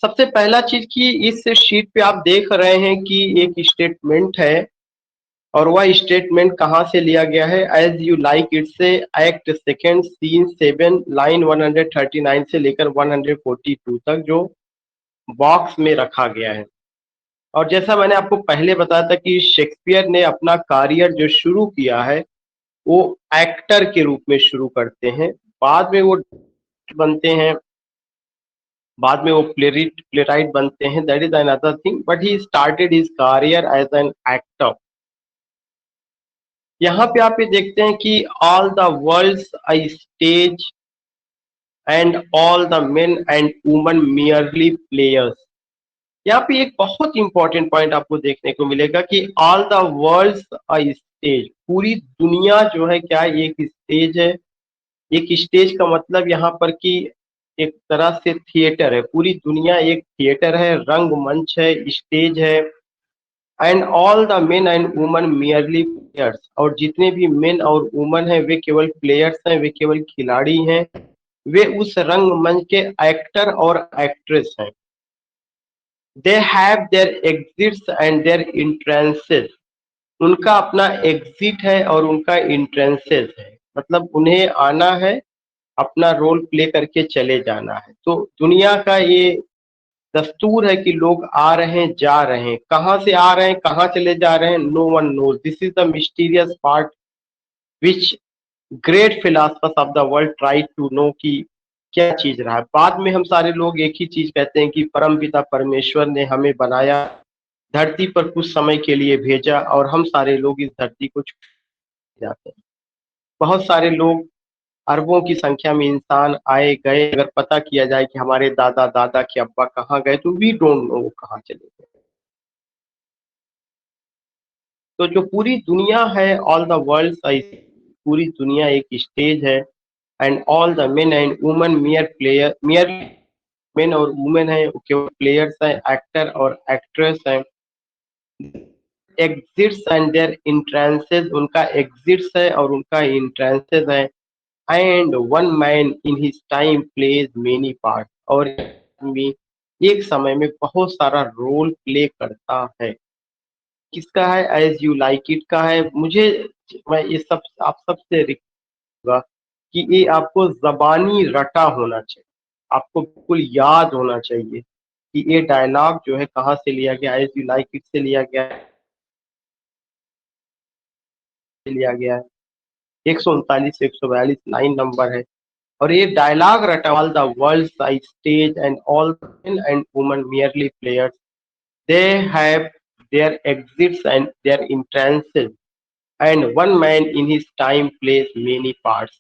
सबसे पहला चीज कि इस शीट पे आप देख रहे हैं कि एक स्टेटमेंट है और वह स्टेटमेंट कहाँ से लिया गया है। एज यू लाइक इट से एक्ट सेकेंड सीन 7 लाइन 139 से लेकर 142 तक जो बॉक्स में रखा गया है। और जैसा मैंने आपको पहले बताया था कि शेक्सपियर ने अपना करियर जो शुरू किया है वो एक्टर के रूप में शुरू करते हैं, बाद में वो बनते हैं, बाद में वो प्लेराइट बनते हैं, that is another thing, but he started his career as an actor. यहाँ पे आप ये देखते हैं कि all the world's a stage and all the men and women merely players. यहाँ पे एक बहुत इंपॉर्टेंट पॉइंट आपको देखने को मिलेगा कि all the world's a stage, पूरी दुनिया जो है क्या एक स्टेज है। एक स्टेज का मतलब यहाँ पर कि एक तरह से थिएटर है, पूरी दुनिया एक थिएटर है, रंगमंच है, स्टेज है। And all the men and women merely players, और जितने भी मेन और वुमन है वे केवल प्लेयर्स हैं, वे केवल खिलाड़ी हैं, वे उस रंगमंच के एक्टर और एक्ट्रेस हैं। They have their exits and their entrances, उनका अपना एग्जिट है और उनका इंट्रेंसेस है, मतलब उन्हें आना है, अपना रोल प्ले करके चले जाना है। तो दुनिया का ये दस्तूर है कि लोग आ रहे हैं जा रहे हैं, कहाँ से आ रहे हैं कहाँ चले जा रहे हैं, no one knows. This is the mysterious part which great philosophers of the world try to know कि क्या चीज रहा है। बाद में हम सारे लोग एक ही चीज कहते हैं कि परमपिता परमेश्वर ने हमें बनाया, धरती पर कुछ समय के लिए भेजा और हम सारे लोग इस धरती को छोड़ जाते हैं। बहुत सारे लोग, अरबों की संख्या में इंसान आए गए, अगर पता किया जाए कि हमारे दादा दादा के अब्बा कहाँ गए तो वी डोंट नो वो कहाँ चले गए। तो जो पूरी दुनिया है, ऑल द वर्ल्ड, पूरी दुनिया एक स्टेज है। And all the men and women मियर main और वुमेन है, वो केवल प्लेयर्स हैं, एक्टर और एक्ट्रेस हैं। एग्जिट्स एंड देयर इंट्रेंसेस, उनका एग्जिट्स है और उनका इंट्रेंसेस है। And one man in his time plays many part, और आदमी एक समय में बहुत सारा रोल प्ले करता है। किसका है? एज यू लाइक इट का है। मुझे, मैं ये सब आप सबसे होगा कि ये आपको जबानी रटा होना चाहिए, आपको बिल्कुल याद होना चाहिए कि ये डायलॉग जो है कहाँ से लिया गया, एज यू लाइक इट से लिया गया है। 139 से 142 लाइन नंबर है और ये डायलॉग रटा, all the world's a stage and all men and women merely players, they have their exits and their entrances, and one man in his time plays many parts,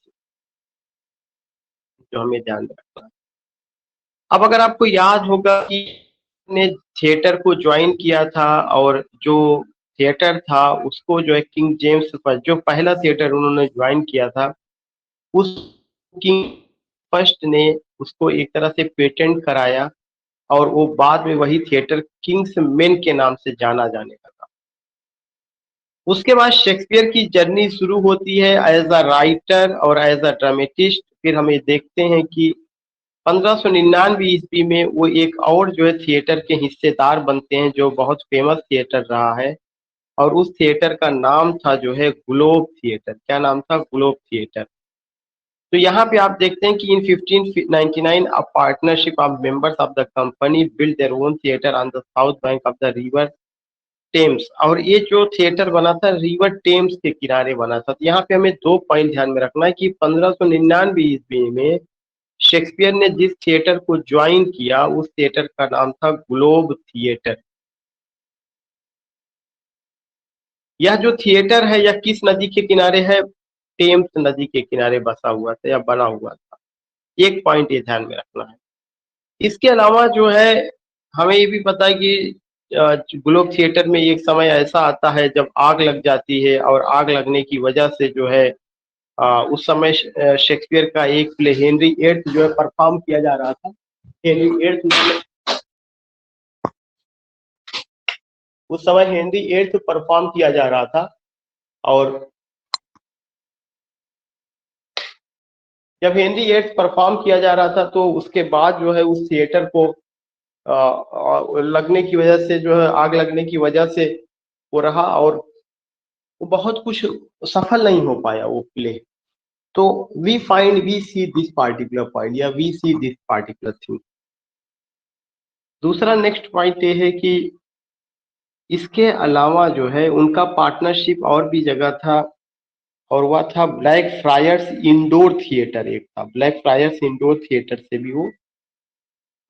जो हमें ध्यान रखना है। अब अगर आपको याद होगा कि ने थिएटर को ज्वाइन किया था और जो थिएटर था उसको जो है किंग जेम्स पर, जो पहला थिएटर उन्होंने ज्वाइन किया था, उस किंग फर्स्ट ने उसको एक तरह से पेटेंट कराया और वो बाद में वही थिएटर किंग्स मेन के नाम से जाना जाने लगा। उसके बाद शेक्सपियर की जर्नी शुरू होती है एज अ राइटर और एज अ ड्रामेटिस्ट। फिर हमें देखते हैं कि 1599 ईस्वी में वो एक और जो है थिएटर के हिस्सेदार बनते हैं जो बहुत फेमस थिएटर रहा है, और उस थिएटर का नाम था जो है ग्लोब थिएटर। क्या नाम था? Globe theatre. तो यहाँ पे आप देखते हैं कि in 1599 a partnership of members of the company build their own theatre on the South Bank of the river Thames, और ये जो थिएटर बना था रिवर टेम्स के किनारे बना था। तो यहाँ पे हमें दो पॉइंट ध्यान में रखना है कि 1599 ईस्वी में शेक्सपियर ने जिस थिएटर को ज्वाइन किया उस थिएटर का नाम था ग्लोब थिएटर। यह जो थिएटर है यह किस नदी के किनारे है? टेम्स नदी के किनारे बसा हुआ था या बना हुआ था। एक पॉइंट ये ध्यान में रखना है। इसके अलावा जो है हमें ये भी पता है कि ग्लोब थिएटर में एक समय ऐसा आता है जब आग लग जाती है, और आग लगने की वजह से जो है उस समय शेक्सपियर का एक प्ले हेनरी एट्थ जो है परफॉर्म किया जा रहा था। हेनरी एट्थ, उस समय हेनरी एट्थ परफॉर्म किया जा रहा था, और जब हेनरी एट्थ परफॉर्म किया जा रहा था तो उसके बाद जो है उस थिएटर को लगने की वजह से जो है आग लगने की वजह से वो रहा और वो बहुत कुछ सफल नहीं हो पाया वो प्ले। तो we see this particular point या we see this particular thing. दूसरा नेक्स्ट पॉइंट ये है कि इसके अलावा जो है उनका पार्टनरशिप और भी जगह था और वह था ब्लैक फ्रायर्स इंडोर थिएटर। एक था ब्लैक फ्रायर्स इंडोर थिएटर से भी वो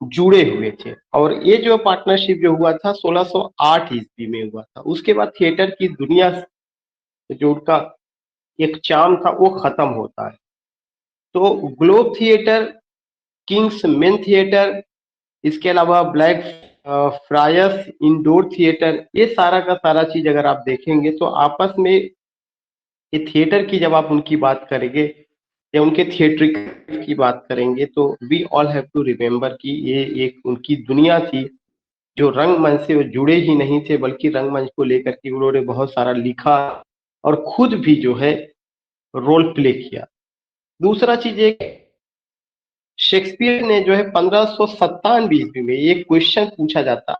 जुड़े हुए थे और ये जो पार्टनरशिप जो हुआ था 1608 ईस्वी में हुआ था। उसके बाद थिएटर की दुनिया से जो उनका एक चार्म था वो खत्म होता है। तो globe theatre, Kings main theatre, इसके अलावा ब्लैक फ्रायर्स इंडोर थिएटर, ये सारा का सारा चीज अगर आप देखेंगे तो आपस में ये थिएटर की जब आप उनकी बात करेंगे या उनके थिएट्रिकल की बात करेंगे तो we all have to remember कि ये एक उनकी दुनिया थी जो रंगमंच से वो जुड़े ही नहीं थे बल्कि रंगमंच को लेकर के उन्होंने बहुत सारा लिखा और खुद भी जो है रोल प्ले किया। दूसरा चीज एक, शेक्सपियर ने जो है 1597 ईस्वी में एक क्वेश्चन पूछा जाता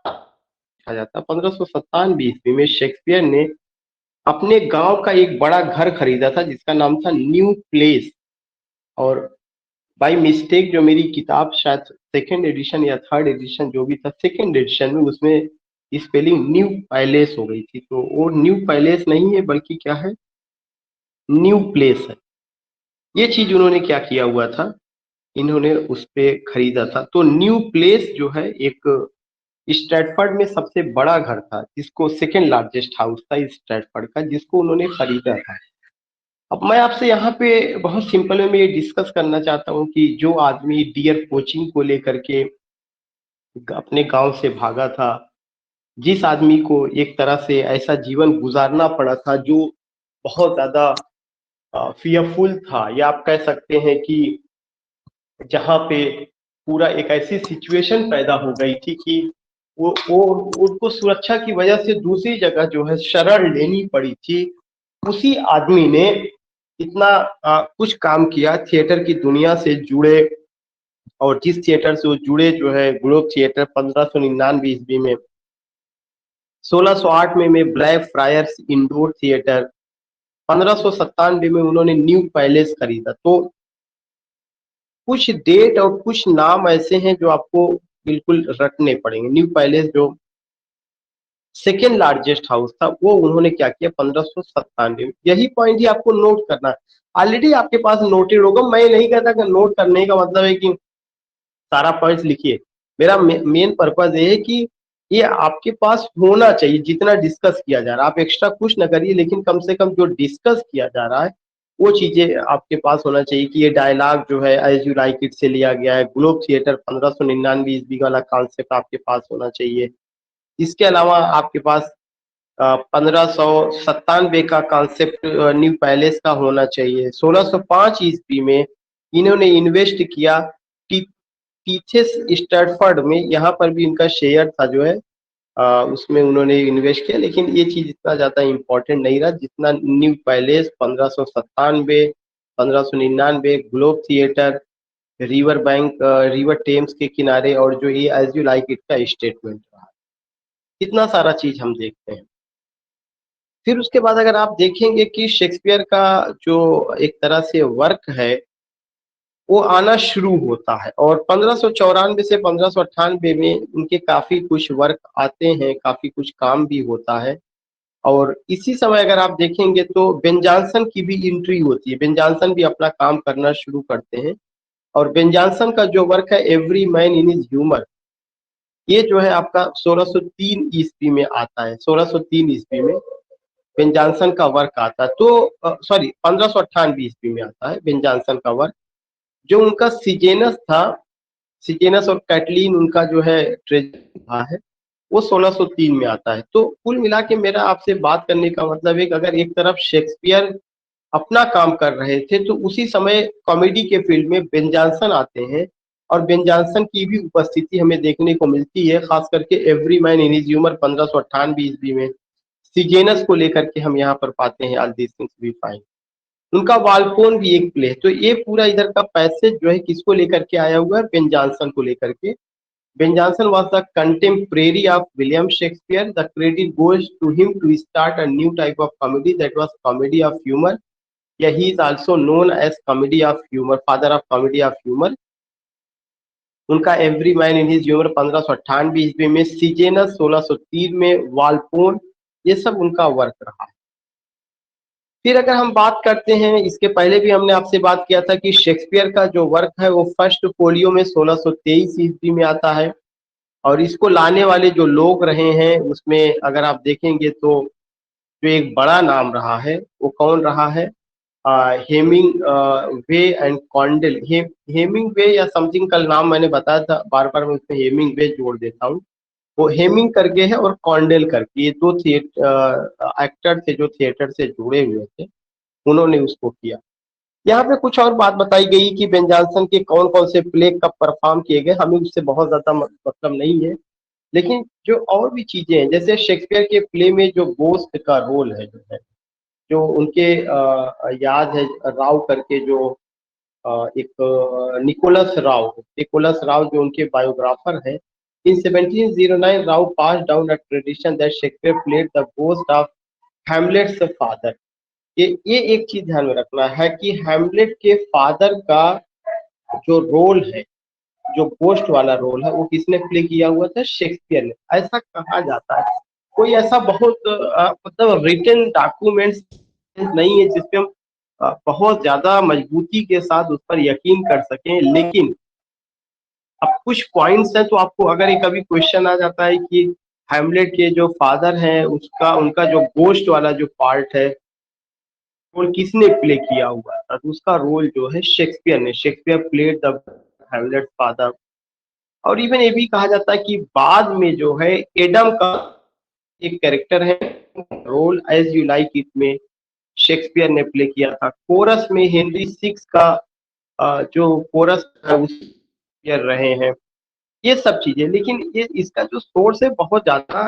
1597 ईस्वी में शेक्सपियर ने अपने गांव का एक बड़ा घर खरीदा था जिसका नाम था न्यू प्लेस। और बाय मिस्टेक जो मेरी किताब शायद सेकंड एडिशन या थर्ड एडिशन जो भी था सेकंड एडिशन में उसमें स्पेलिंग न्यू पैलेस हो गई थी। तो वो न्यू पैलेस नहीं है बल्कि क्या है, न्यू प्लेस है। ये चीज उन्होंने क्या किया हुआ था, इन्होंने उस पे खरीदा था। तो न्यू प्लेस जो है एक स्ट्रैटफर्ड में सबसे बड़ा घर था जिसको सेकेंड लार्जेस्ट हाउस था स्ट्रैटफर्ड का जिसको उन्होंने खरीदा था। अब मैं आपसे यहाँ पे बहुत सिंपल वे में ये डिस्कस करना चाहता हूँ कि जो आदमी डियर कोचिंग को लेकर के अपने गांव से भागा था, जिस आदमी को एक तरह से ऐसा जीवन गुजारना पड़ा था जो बहुत ज्यादा फियरफुल था या आप कह सकते हैं कि जहाँ पे पूरा एक ऐसी सिचुएशन पैदा हो गई थी कि वो उनको सुरक्षा की वजह से दूसरी जगह जो है शरण लेनी पड़ी थी। उसी आदमी ने इतना कुछ काम किया थिएटर की दुनिया से जुड़े और जिस थिएटर से वो जुड़े जो है ग्लोब थिएटर 1599 ईस्वी में, 1608 में ब्लैक फ्रायर्स इंडोर थिएटर, 1597 में उन्होंने न्यू पैलेस खरीदा। तो कुछ डेट और कुछ नाम ऐसे हैं जो आपको बिल्कुल रटने पड़ेंगे। न्यू पैलेस जो सेकेंड लार्जेस्ट हाउस था वो उन्होंने क्या किया 1597 में। यही पॉइंट ही आपको नोट करना है। ऑलरेडी आपके पास नोटेड होगा, मैं नहीं कहता कि नोट करने का मतलब है कि सारा पॉइंट्स लिखिए। मेरा मेन पर्पज ये है कि ये आपके पास होना चाहिए जितना डिस्कस किया जा रहा है। आप एक्स्ट्रा कुछ ना करिए लेकिन कम से कम जो डिस्कस किया जा रहा है वो चीजें आपके पास होना चाहिए कि ये डायलॉग जो है एज यू लाइक इट से लिया गया है। ग्लोब थिएटर 1599 ईस्वी वाला कॉन्सेप्ट आपके पास होना चाहिए। इसके अलावा आपके पास 1597 का कॉन्सेप्ट न्यू पैलेस का होना चाहिए। 1605 ईस्वी में इन्होंने इन्वेस्ट किया टीचेस स्टैटफर्ड में, यहाँ पर भी इनका शेयर था जो है उसमें उन्होंने इन्वेस्ट किया लेकिन ये चीज इतना ज्यादा इम्पोर्टेंट नहीं रहा जितना new palace 1597, 1599 Globe theatre, river bank, river Thames के किनारे और जो ये एज यू लाइक इट का स्टेटमेंट रहा। इतना सारा चीज हम देखते हैं। फिर उसके बाद अगर आप देखेंगे कि शेक्सपियर का जो एक तरह से वर्क है वो आना शुरू होता है और 1594 से 1598 में उनके काफी कुछ वर्क आते हैं, काफी कुछ काम भी होता है। और इसी समय अगर आप देखेंगे तो बेन जॉनसन की भी एंट्री होती है। बेन जॉनसन भी अपना काम करना शुरू करते हैं और बेन जॉनसन का जो वर्क है every man in his humour, ये जो है आपका 1603 ईस्वी में आता है। 1603 ईस्वी में बेन जॉनसन का वर्क आता है। तो सॉरी 1598 ईस्वी में आता है बेन जॉनसन का वर्क। जो उनका सिजेनस था, सिजेनस और कैटलीन उनका जो है ट्रेजेडी था है वो 1603 में आता है। तो कुल मिला के मेरा आपसे बात करने का मतलब है कि अगर एक तरफ शेक्सपियर अपना काम कर रहे थे तो उसी समय कॉमेडी के फील्ड में बेन जॉनसन आते हैं और बेन जॉनसन की भी उपस्थिति हमें देखने को मिलती है, खास करके every man in his humour 1598 ईस्वी में। सिजेनस को लेकर के हम यहाँ पर पाते हैं all these things we find. उनका वाल्कोन भी एक प्ले है। तो ये पूरा इधर का पैसेज जो है किसको लेकर के आया हुआ है, बेन जॉनसन को लेकर के Ben Jonson was the contemporary of William Shakespeare. The credit goes to him to start a new type of comedy, that was comedy of humor. Yeah, he is also known as comedy of humor, father of comedy of humor. उनका every man in his humour 1598 ईस्वी में, सीजेनस 1603 में, वालपोन, ये सब उनका work रहा है। फिर अगर हम बात करते हैं, इसके पहले भी हमने आपसे बात किया था कि शेक्सपियर का जो वर्क है वो फर्स्ट फोलियो में 1623 ईस्वी में आता है, और इसको लाने वाले जो लोग रहे हैं उसमें अगर आप देखेंगे तो जो एक बड़ा नाम रहा है वो कौन रहा है, Hemingway and Condell. Hemingway या समथिंग, कल नाम मैंने बताया था, बार बार मैं उसमें हेमिंग वे जोड़ देता हूँ। वो हेमिंग करके है और कॉन्डेल करके, ये दो एक्टर थे जो थिएटर से जुड़े हुए थे, उन्होंने उसको किया। यहाँ पे कुछ और बात बताई गई कि बेन जॉनसन के कौन कौन से प्ले कब परफॉर्म किए गए, हमें उससे बहुत ज्यादा मतलब नहीं है, लेकिन जो और भी चीजें हैं, जैसे शेक्सपियर के प्ले में जो गोस्ट का रोल है, जो है, जो उनके याद है राव करके, जो एक निकोलस राव जो उनके बायोग्राफर है। In 1709 Rowe pass down a tradition that Shakespeare played the ghost of Hamlet's father. ये एक चीज ध्यान में रखना है कि हैमलेट के फादर का जो रोल है, जो गोस्ट वाला रोल है, वो किसने प्ले किया हुआ था, शेक्सपियर ने, ऐसा कहा जाता है। कोई ऐसा बहुत मतलब रिटन डॉक्यूमेंट्स नहीं है जिसपे हम बहुत ज्यादा मजबूती के साथ उस पर यकीन कर सकें, लेकिन अब कुछ पॉइंट्स हैं, तो आपको अगर ये कभी क्वेश्चन आ जाता है कि हैमलेट के जो फादर हैं उसका, उनका जो गोस्ट वाला जो पार्ट है रोल किसने प्ले किया हुआ था, तो उसका रोल जो है शेक्सपियर ने, Shakespeare played the Hamlet father. और इवन ये भी कहा जाता है कि बाद में जो है एडम का एक कैरेक्टर है, role As you like It में शेक्सपियर ने प्ले किया था। कोरस में हेनरी सिक्स का जो कोरस है उस रहे हैं, ये सब चीजें। लेकिन ये इसका जो सोर्स है बहुत ज्यादा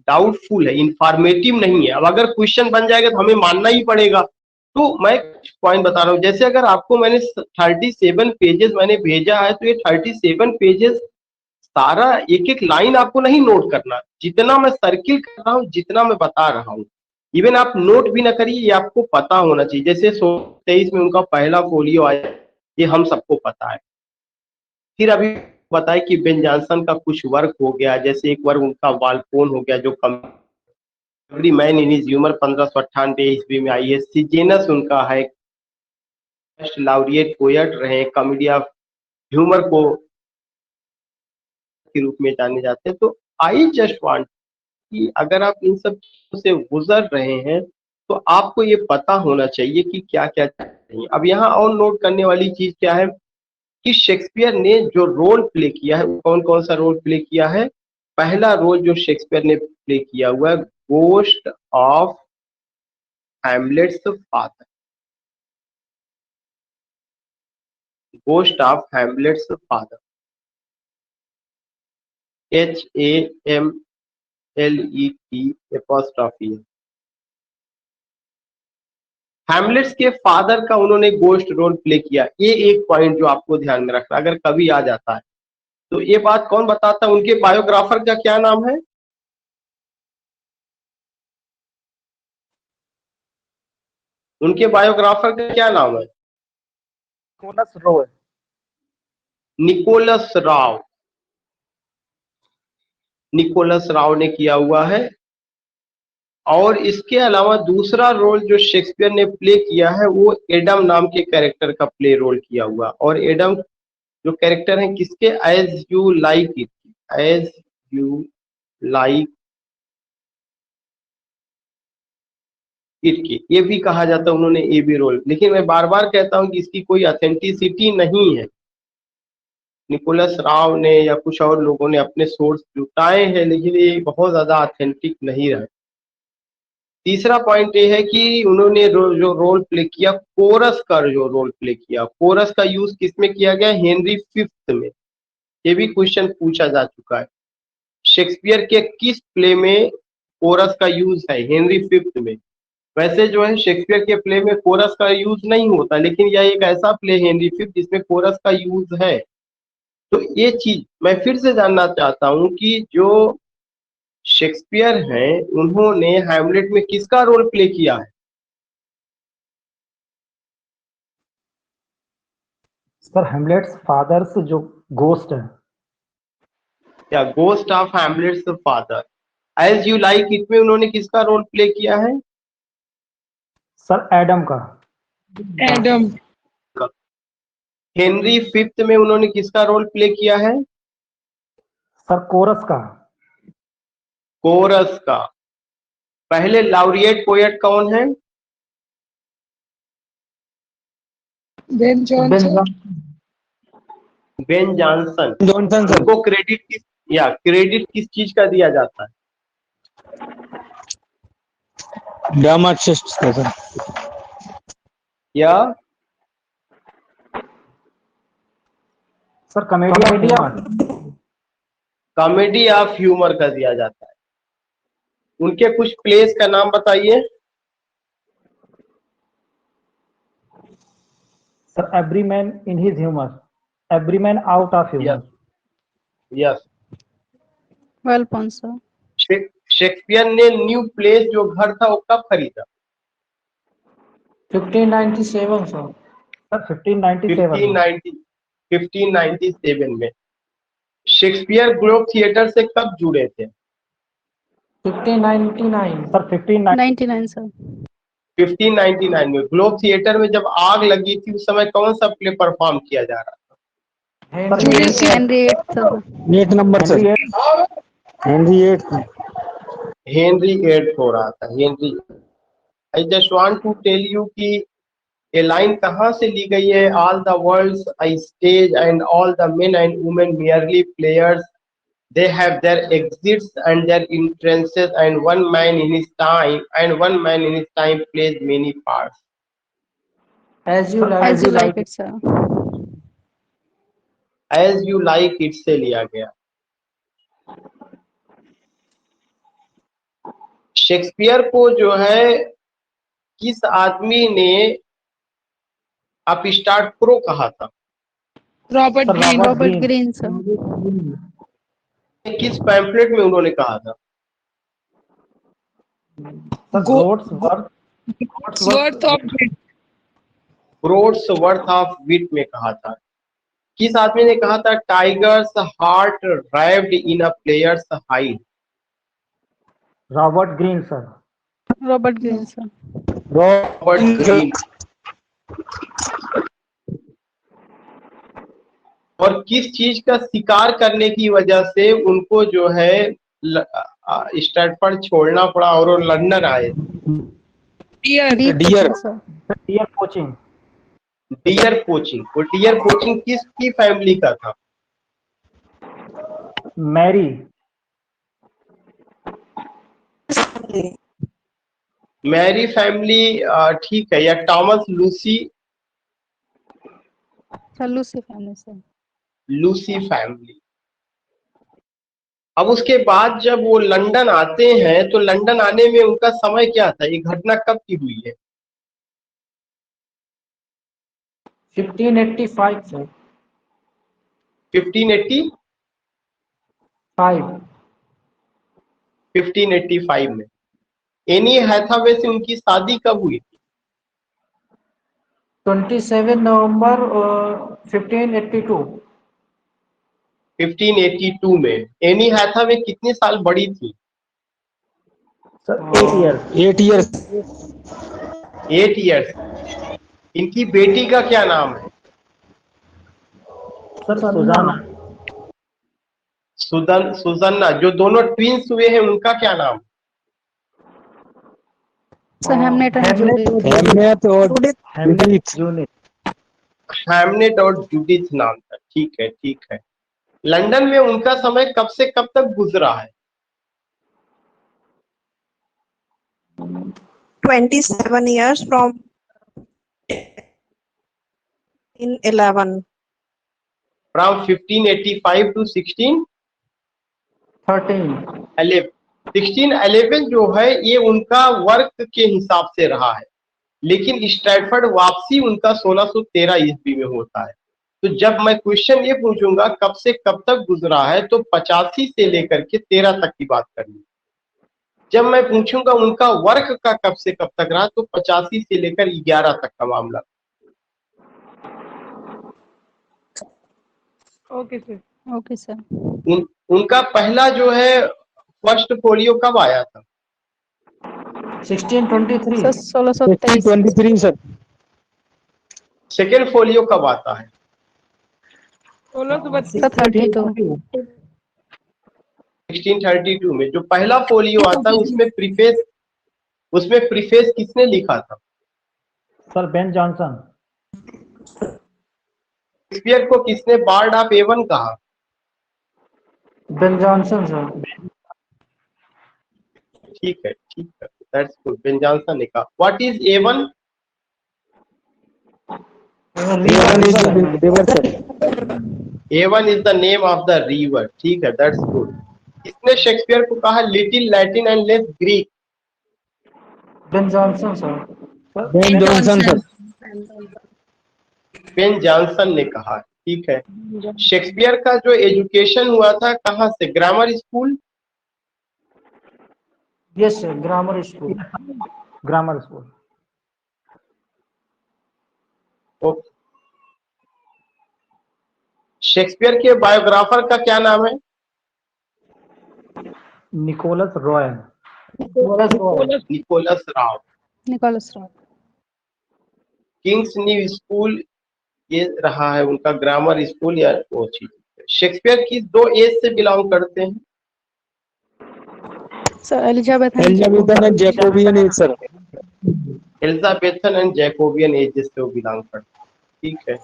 डाउटफुल है, इंफॉर्मेटिव नहीं है। अब अगर क्वेश्चन बन जाएगा तो हमें मानना ही पड़ेगा। तो मैं पॉइंट बता रहा हूँ, जैसे अगर आपको मैंने 37 पेजेस मैंने भेजा है, तो ये 37 पेजेस सारा एक एक लाइन आपको नहीं नोट करना, जितना मैं सर्किल कर रहा हूँ, जितना मैं बता रहा हूँ, इवन आप नोट भी ना करिए, ये आपको पता होना चाहिए। जैसे 1623 में उनका पहला फोलियो आया, ये हम सबको पता है। फिर अभी बताए कि बेन जॉनसन का कुछ वर्क हो गया, जैसे एक वर्क उनका वालपोन हो गया, जो every man in his humour 1598 ईस्वी में आई है। सीजेनस उनका है, लाउरिएट पोएट रहे, कॉमेडी ऑफ ह्यूमर को के रूप में जाने जाते हैं। तो आई जस्ट वांट कि अगर आप इन सब चीजों से गुजर रहे हैं तो आपको ये पता होना चाहिए कि क्या क्या चाहिए। अब यहाँ और नोट करने वाली चीज क्या है कि शेक्सपियर ने जो रोल प्ले किया है, कौन कौन सा रोल प्ले किया है। पहला रोल जो शेक्सपियर ने प्ले किया हुआ है, ghost of Hamlet's father, ghost of Hamlet's father, HAMLET Hamlet's के फादर का उन्होंने गोस्ट रोल प्ले किया। ये एक पॉइंट जो आपको ध्यान में रखना, अगर कभी आ जाता है तो ये बात कौन बताता है, उनके बायोग्राफर का क्या नाम है, उनके बायोग्राफर का क्या नाम है, निकोलस रो है। निकोलस राव, निकोलस राव ने किया हुआ है। और इसके अलावा दूसरा रोल जो शेक्सपियर ने प्ले किया है वो एडम नाम के कैरेक्टर का प्ले रोल किया हुआ, और एडम जो कैरेक्टर है किसके, As you like It, As you like It की, ये भी कहा जाता है उन्होंने ये भी रोल। लेकिन मैं बार बार कहता हूँ कि इसकी कोई ऑथेंटिसिटी नहीं है, निकोलस राव ने या कुछ और लोगों ने अपने सोर्स जुटाए हैं, लेकिन ये बहुत ज्यादा ऑथेंटिक नहीं रहे। तीसरा पॉइंट ये है कि उन्होंने जो रोल प्ले किया, कोरस का जो रोल प्ले किया, कोरस का यूज किसमें किया गया, हेनरी फिफ्थ में। ये भी क्वेश्चन पूछा जा चुका है, शेक्सपियर के किस प्ले में कोरस का यूज है, हेनरी फिफ्थ में। वैसे जो है शेक्सपियर के प्ले में कोरस का यूज नहीं होता, लेकिन यह एक ऐसा प्ले हेनरी फिफ्थ जिसमें कोरस का यूज है। तो ये चीज मैं फिर से जानना चाहता हूँ कि जो शेक्सपियर हैं उन्होंने हैमलेट में किसका रोल प्ले किया है? सर हेमलेट्स फादर्स जो गोस्ट है। या ghost of Hamlet's father. As you like It में उन्होंने किसका रोल प्ले किया है? सर एडम का। एडम। हेनरी फिफ्थ में उन्होंने किसका रोल प्ले किया है? सर कोरस का। कोरस का। पहले लाउरिएट पोएट कौन है? Ben Jonson. Ben Jonson. Johnson sir. उनको क्रेडिट किस चीज का दिया जाता है? ड्रामाटिस्ट का सर। या sir comedy of comedy of humour का दिया जाता है। उनके कुछ प्लेस का नाम बताइए। Sir every man in his humour, every man out of humour. Yes. Alfonso. Shakespeare ने न्यू प्लेस जो घर था वो कब खरीदा? 1597 सर। सर 1597 1597 में। शेक्सपियर ग्लोब थिएटर से कब जुड़े थे? 1599 सर 99 सर। 1599 में। ग्लोब थिएटर में जब आग लगी थी उस समय कौन सा प्ले परफॉर्म किया जा रहा था? Julius Henry eight sir. 8 number sir. Henry 8। Henry eight हो रहा था। Henry. I just want to tell you कि ये लाइन कहाँ से ली गई है? All the world's a stage and all the men and women merely players. They have their exits and their entrances, and one man in his time plays many parts. As you As you like it sir। As you like it से लिया गया। Shakespeare को जो है किस आदमी ने आप स्टार्ट प्रो कहा था? Robert Greene. Robert Robert Greene. Greene sir. किस पैम्फलेट में उन्होंने कहा था? Sir groats worth worth of groats worth of wit में कहा था। किस आदमी ने कहा था tiger's heart rived in a player's hide? Robert Greene sir. Robert Greene sir. Robert Greene. और किस चीज का शिकार करने की वजह से उनको जो है स्टैटफोर्ड छोड़ना पड़ा और वो लंदन आए? Deer sir. Deer coaching. Deer poaching. वो डियर पोचिंग किसकी फैमिली का था? मैरी। Mary family. ठीक है। या Thomas Lucy? Sir Lucy family sir. Lucy family. अब उसके बाद जब वो लंदन आते हैं तो लंदन आने में उनका समय क्या था? ये घटना कब की हुई है? 1585 सर। 1580 5 1585 में। एनी हैथावे से उनकी शादी कब हुई? 27 नवंबर 1582 1582 में। एनी हैथावे कितने साल बड़ी थी? Sir 8 years. 8 years 8 years. इनकी बेटी का क्या नाम है? सर सुजाना। सुजन्ना। जो दोनों ट्विंस हुए हैं उनका क्या नाम? Sir Hamnet and Judith. Hamnet और जूडिथ। हैमनेट और जूडिथ नाम था। ठीक है। ठीक है। लंदन में उनका समय कब से कब तक गुजरा है? 27 years from in 11 from 1585 to 13 1611 जो है ये उनका वर्क के हिसाब से रहा है, लेकिन स्ट्रैटफोर्ड वापसी उनका 1613 ईस्वी में होता है। तो जब मैं क्वेश्चन ये पूछूंगा कब से कब तक गुजरा है, तो 85 से लेकर के 13 तक की बात करनी। जब मैं पूछूंगा उनका वर्क का कब से कब तक रहा, तो 85 से लेकर 11 तक का मामला। Okay sir. Okay sir. उनका पहला जो है फर्स्ट फोलियो कब आया था? 1623 सर 1623। 1623 सर। सेकेंड फोलियो कब आता है? 1632। 1632 में जो पहला फोलियो आता है उसमें प्रीफेस किसने लिखा था? Sir Ben Johnson. शेक्सपियर को किसने बार्ड ऑफ एवन कहा? Ben Johnson sir. ठीक है, दैट्स गुड, बेन जॉनसन ने कहा। What is Avon? River sir. Avon is the name of the river. ठीक है, दैट्स गुड। किसने शेक्सपियर को कहा little Latin and less Greek? Ben Johnson sir. Ben Johnson sir. Ben Johnson ने कहा। ठीक है। शेक्सपियर का जो एजुकेशन हुआ था कहाँ से? Grammar school? Yes sir, grammar school. Grammar school. Okay. Shakespeare के बायोग्राफर का क्या नाम है? Nicholas Roy. Nicholas Rowe. Nicholas Roy. King's New School ये रहा है उनका ग्रामर स्कूल या वो चीज। शेक्सपियर की 2 एज से बिलोंग करते हैं। Sir Elizabeth and Jacobean age sir. Elizabethan and Jacobean ages से वो बिलोंग करते हैं। ठीक है।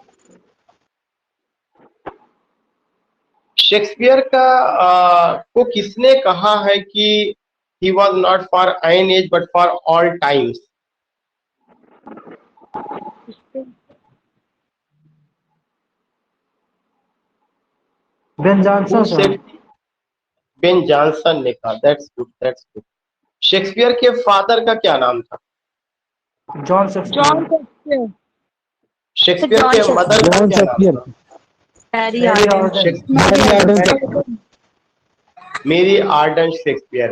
शेक्सपियर का को किसने कहा है कि he was not for an age but for all times? Ben Johnson sir. Ben Johnson ने कहा। That's good. शेक्सपियर के फादर का क्या नाम था? John Shakespeare. शेक्सपियर के मदर का क्या नाम था? Mary Arden Shakespeare.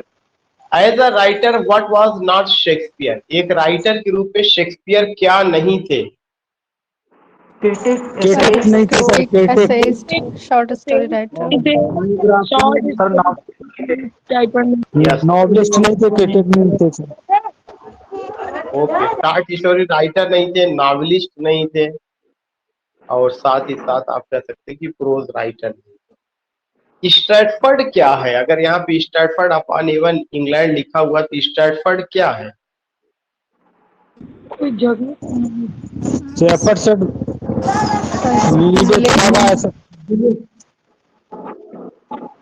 As a writer what was not Shakespeare? एक राइटर के रूप में शेक्सपियर क्या नहीं थे? क्रिटिक नहीं थे sir. Essayist, short story writer. Novelist नहीं थे, क्रिटिक नहीं थे sir. Okay, short story writer नहीं थे, नॉवेलिस्ट नहीं थे, और साथ ही साथ आप कह सकते हैं कि प्रोज राइटर नहीं थे। स्ट्रैटफर्ड क्या है? अगर यहाँ पे स्ट्रैटफर्ड अपॉन एवन इंग्लैंड लिखा हुआ तो स्ट्रैटफर्ड क्या है?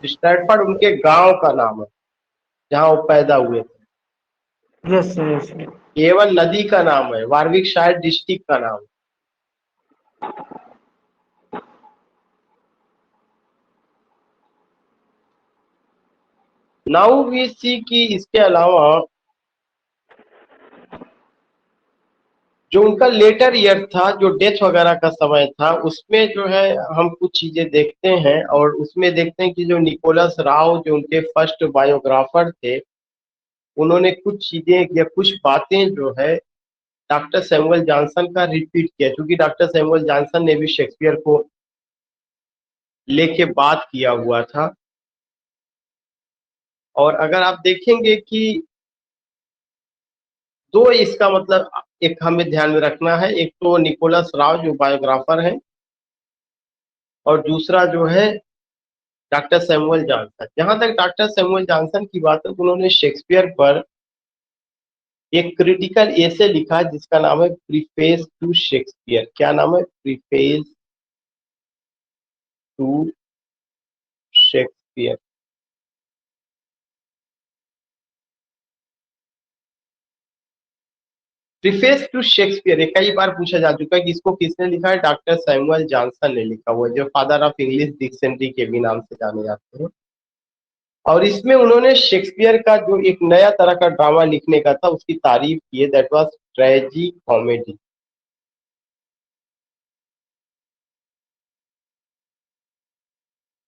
स्ट्रैटफर्ड उनके गांव का नाम है जहां वो पैदा हुए थे। Yes yes. एवन नदी का नाम है, वारविकशायर डिस्ट्रिक्ट का नाम है। नाउ वी सी की इसके अलावा जो उनका लेटर ईयर था, जो डेथ वगैरह का समय था, उसमें जो है हम कुछ चीजें देखते हैं, और उसमें देखते हैं कि जो निकोलस राव जो उनके फर्स्ट बायोग्राफर थे, उन्होंने कुछ चीजें या कुछ बातें जो है डॉक्टर सैमुअल जॉनसन का रिपीट किया, क्योंकि डॉक्टर सैमुअल जॉनसन ने भी शेक्सपियर को लेके बात किया हुआ था। और अगर आप देखेंगे कि 2 इसका मतलब एक हमें ध्यान में रखना है, एक तो निकोलस राव जो बायोग्राफर हैं, और दूसरा जो है डॉक्टर सैमुअल जॉनसन। जहां तक डॉक्टर सैमुअल जॉनसन की बात है, उन्होंने शेक्सपियर पर एक क्रिटिकल एसे लिखा जिसका नाम है प्रीफेस टू शेक्सपियर। क्या नाम है? Preface to Shakespeare. Preface to Shakespeare कई बार पूछा जा चुका है कि इसको किसने लिखा है? डॉक्टर सैमुअल जॉनसन ने लिखा हुआ है, जो फादर ऑफ इंग्लिश डिक्शनरी के भी नाम से जाने जाते हैं। और इसमें उन्होंने शेक्सपियर का जो एक नया तरह का ड्रामा लिखने का था उसकी तारीफ की है, दैट वाज ट्रेजी कॉमेडी।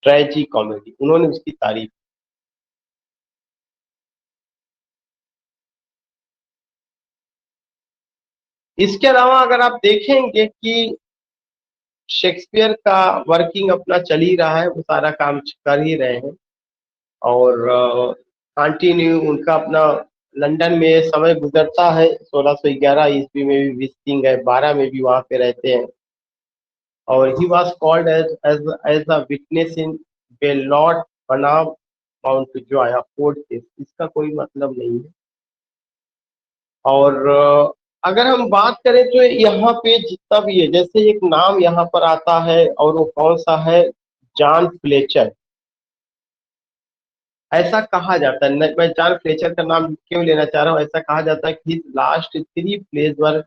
ट्रेजी कॉमेडी, उन्होंने उसकी तारीफ। इसके अलावा अगर आप देखेंगे कि शेक्सपियर का वर्किंग अपना चल ही रहा है, वो सारा काम कर ही रहे हैं और कंटिन्यू उनका अपना लंदन में समय गुजरता है। 1611 ईस्वी में भी विजिटिंग है, 12 में भी वहाँ पे रहते हैं और he was called as a witness in Bellott बनाम माउंट जॉय फोर्ट केस। इसका कोई मतलब नहीं है। और अगर हम बात करें तो यहाँ पे जितना भी है, जैसे एक नाम यहाँ पर आता है और वो कौन सा है, जॉन फ्लेचर। ऐसा कहा जाता है, मैं जॉन फ्लेचर का नाम क्यों लेना चाह रहा हूँ, ऐसा कहा जाता है कि last 3 plays were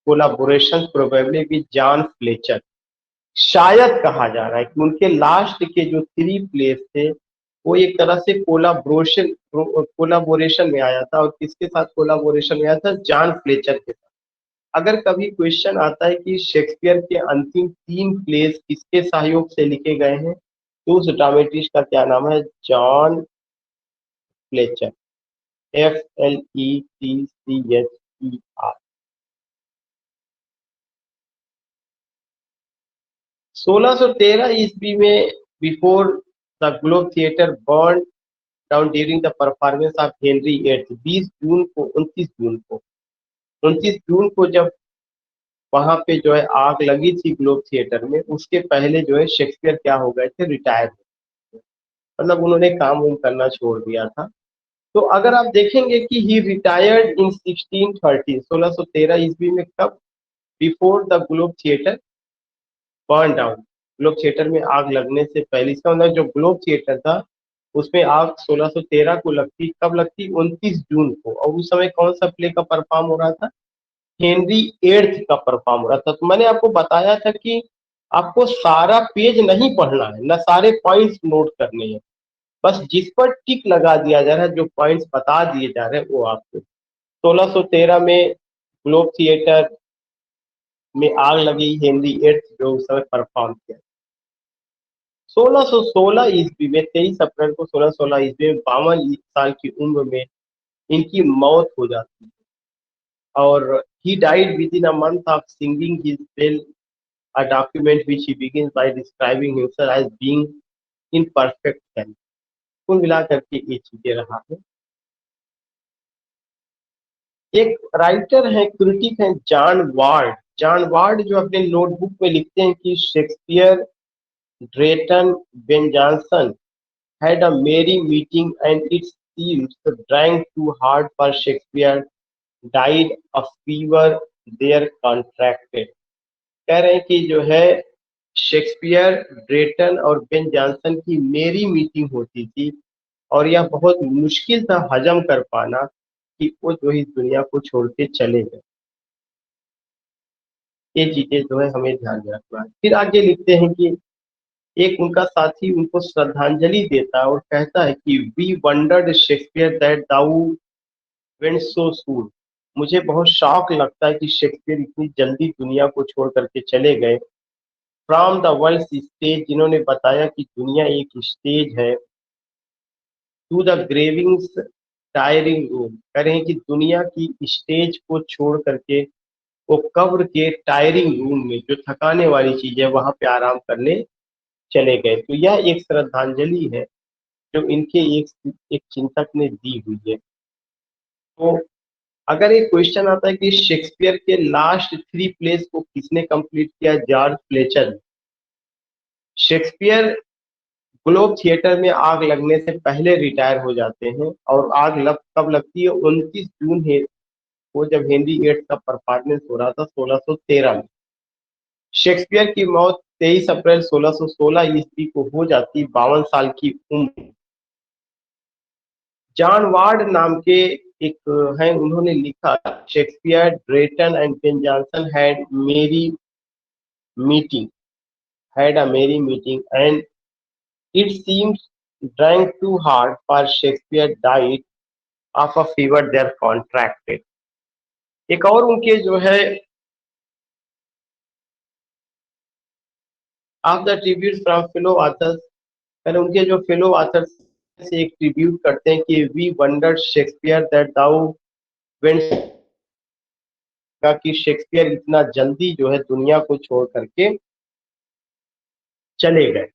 collaboration probably with John Fletcher. शायद कहा जा रहा है कि उनके लास्ट के जो 3 प्लेस थे वो एक तरह से कोलाबोरेशन में आया था। और किसके साथ कोलाबोरेशन में आया था? जॉन फ्लेचर के साथ। अगर कभी क्वेश्चन आता है कि शेक्सपियर के अंतिम 3 प्लेस किसके सहयोग से लिखे गए हैं, तो उस ड्रामेटिस्ट का क्या नाम है? John Fletcher, FLETCHER। 1613 ईस्वी में, before the Globe theatre burn down during the performance of Henry eight, 29 जून को जब वहां पे जो है आग लगी थी ग्लोब थिएटर में, उसके पहले जो है शेक्सपियर क्या हो गए थे? रिटायर। मतलब उन्होंने काम वाम करना छोड़ दिया था। तो अगर आप देखेंगे कि ही रिटायर्ड इन 1613, 1613 ईस्वी में, कब? Before the Globe theatre burn down, globe theatre में आग लगने से पहले। इसका मतलब जो ग्लोब थिएटर था उसमें आग 1613 को लगती। कब लगती? 29 जून को। और उस समय कौन सा प्ले का परफॉर्म हो रहा था? हेनरी एट्थ का परफॉर्म हो रहा था। तो मैंने आपको बताया था कि आपको सारा पेज नहीं पढ़ना है, ना सारे पॉइंट्स नोट करने हैं, बस जिस पर टिक लगा दिया जा रहा है, जो पॉइंट्स बता दिए जा रहे हैं वो आपको। 1613 में ग्लोब थिएटर में आग लगी, हेनरी एट्थ जो उस समय परफॉर्म किया। 1616 ईस्वी में, 23 अप्रैल को 1616 ईस्वी में 52 साल की उम्र में इनकी मौत हो जाती है। और he died within a month of singing his bell, a document which he begins by describing himself as being in perfect health। कुल मिला करके ये चीजें रहा है। एक राइटर है, क्रिटिक है, जॉन वार्ड। जॉन वार्ड जो अपने नोटबुक में लिखते हैं कि Shakespeare, Drayton, Ben Jonson had a merry meeting and it seems drank too hard for Shakespeare, died of fever there contracted। कह रहे हैं कि जो है शेक्सपियर, ड्रेटन और बेन जॉनसन की मेरी मीटिंग होती थी और यह बहुत मुश्किल था हजम कर पाना कि वो जो इस दुनिया को छोड़ के चले गए। ये चीजें जो है हमें ध्यान में रखना है। फिर आगे लिखते हैं कि एक उनका साथी उनको श्रद्धांजलि देता है और कहता है कि we wondered Shakespeare that thou went so soon. मुझे बहुत शौक लगता है कि शेक्सपियर इतनी जल्दी दुनिया को छोड़ करके चले गए। फ्रॉम द वर्ल्ड स्टेज, जिन्होंने बताया कि दुनिया एक स्टेज है, टू द ग्रेविंग्स टायरिंग रूम, कह रहे हैं कि दुनिया की स्टेज को छोड़ करके वो कब्र के टायरिंग रूम में, जो थकाने वाली चीज है, वहां पे आराम करने चले गए। तो यह एक श्रद्धांजलि है जो इनके एक चिंतक ने दी हुई है। तो अगर एक क्वेश्चन आता है कि शेक्सपियर के लास्ट 3 प्लेस को किसने कंप्लीट किया? जॉर्ज फ्लेचर ने। शेक्सपियर ग्लोब थिएटर में आग लगने से पहले रिटायर हो जाते हैं और कब लगती है? 29 जून है वो, जब हेनरी एट का परफॉर्मेंस हो रहा था 1613 में। शेक्सपियर की मौत 23 अप्रैल 1616 ईस्वी को हो जाती, 52 साल की उम्र। जॉन वार्ड नाम के एक हैं, उन्होंने लिखा Shakespeare, Drayton and Ben Jonson meeting had a merry meeting and it seems drank too hard for Shakespeare, died of a fever there contracted। एक और उनके जो है of the tributes from fellow authors, पहले उनके जो फेलो ऑथर से एक ट्रिब्यूट करते हैं कि we wonder Shakespeare that thou went, कि शेक्सपियर इतना जल्दी जो है दुनिया को छोड़ करके चले गए।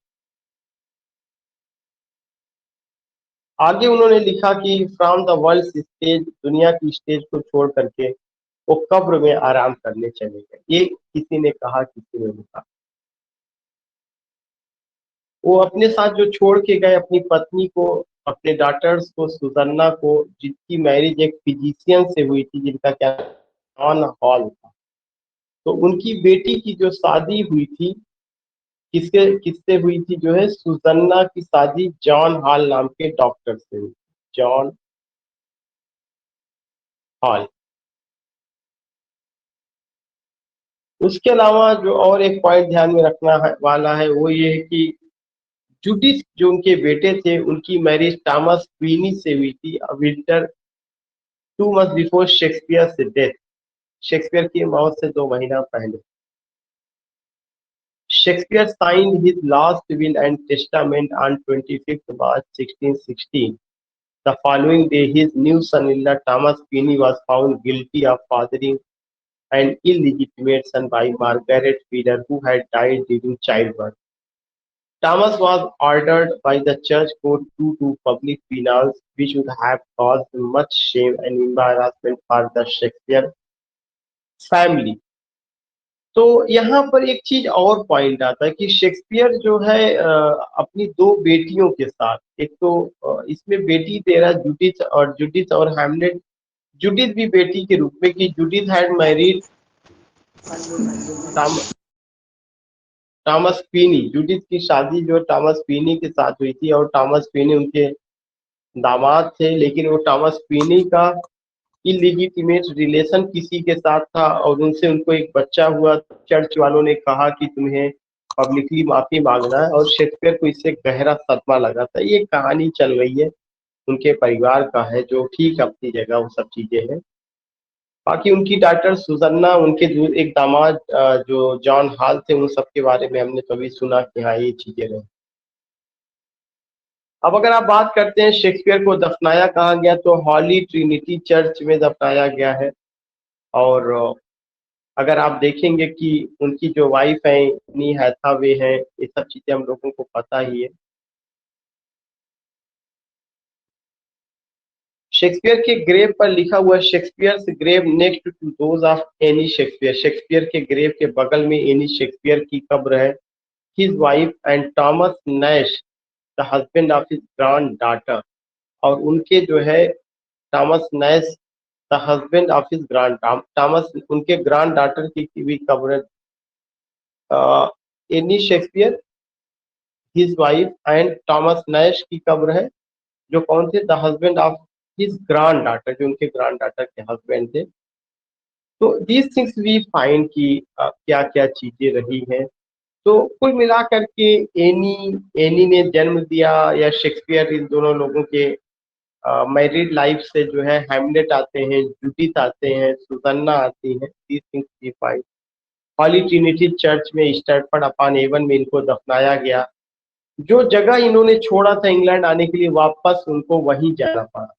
आगे उन्होंने लिखा कि फ्रॉम द वर्ल्ड स्टेज, दुनिया की स्टेज को छोड़ करके वो कब्र में आराम करने चले गए। ये किसी ने कहा, किसी ने लिखा। वो अपने साथ जो छोड़ के गए अपनी पत्नी को, अपने डॉटर्स को, सुजन्ना को, जिनकी मैरिज एक फिजिशियन से हुई थी जिनका क्या जॉन हॉल था। तो उनकी बेटी की जो शादी हुई थी किसके किससे हुई थी, जो है सुजन्ना की शादी जॉन हॉल नाम के डॉक्टर से हुई। John hall. उसके अलावा जो और एक पॉइंट ध्यान में रखना है वाला है वो ये है कि जुडिथ जो उनके बेटे थे उनकी मैरिज थॉमस क्वीनी से हुई थी विंटर 2 months बिफोर शेक्सपियर से डेथ, शेक्सपियर की मौत से 2 महीना पहले। Shakespeare signed his last will and testament on 25th March 1616. The following day, his new son-in-law Thomas Queenie was found guilty of fathering an illegitimate son by Margaret Wheeler, who had died during childbirth. Thomas was ordered by the church court to do public penance, which would have caused much shame and embarrassment for the Shakespeare family. तो यहाँ पर एक चीज और point आता है कि Shakespeare जो है अपनी 2 बेटियों के साथ, एक तो इसमें बेटी तेरा जुडिथ और हैमलेट। जुडिथ भी बेटी के रूप में, कि Judith had married Thomas Quiney. Judith की शादी जो थॉमस क्वीनी के साथ हुई थी और थॉमस क्वीनी उनके दामाद थे, लेकिन वो थॉमस क्वीनी का इलीजिटिमेट रिलेशन किसी के साथ था और उनसे उनको एक बच्चा हुआ। चर्च वालों ने कहा कि तुम्हें पब्लिकली माफी मांगना है, और शेक्सपियर को इससे गहरा सदमा लगा था। ये कहानी चल रही है उनके परिवार का है, जो ठीक अपनी जगह वो सब चीजें हैं। बाकी उनकी डॉटर सुजन्ना, उनके एक दामाद जो जॉन हॉल थे, उन सब के बारे में हमने कभी सुना कि हाँ ये चीजें रही। अब अगर आप बात करते हैं शेक्सपियर को दफनाया कहाँ गया, तो हॉली ट्रिनिटी चर्च में दफनाया गया है। और अगर आप देखेंगे कि उनकी जो वाइफ है नी हैथावे हैं, ये सब चीजें हम लोगों को पता ही है। शेक्सपियर के ग्रेव पर लिखा हुआ Shakespeare's grave next to those of Anne Shakespeare. Shakespeare के ग्रेव के बगल में एनी शेक्सपियर की कब्र है। His wife and Thomas Nash the husband of his granddaughter, और उनके जो है Thomas Nash the husband of his grand, Thomas उनके ग्रैंड डॉटर की भी कब्र। Anne Shakespeare, his wife and Thomas Nash की कब्र है, जो कौन थे, the husband of his grand daughter, जो उनके ग्रैंड डॉटर के हस्बैंड थे। तो दीज थिंग्स वी फाइंड कि क्या क्या चीजें रही हैं। तो कुल मिलाकर के एनी एनी ने जन्म दिया या शेक्सपियर, इन दोनों लोगों के मैरिड लाइफ से जो है हैमलेट आते हैं, जूडिथ आते हैं, सुजन्ना आती है। These things we find. Holy Trinity church में स्टैटफोर्ड अपॉन एवन में इनको दफनाया गया। जो जगह इन्होंने छोड़ा था इंग्लैंड आने के लिए, वापस उनको वहीं जाना पड़ा।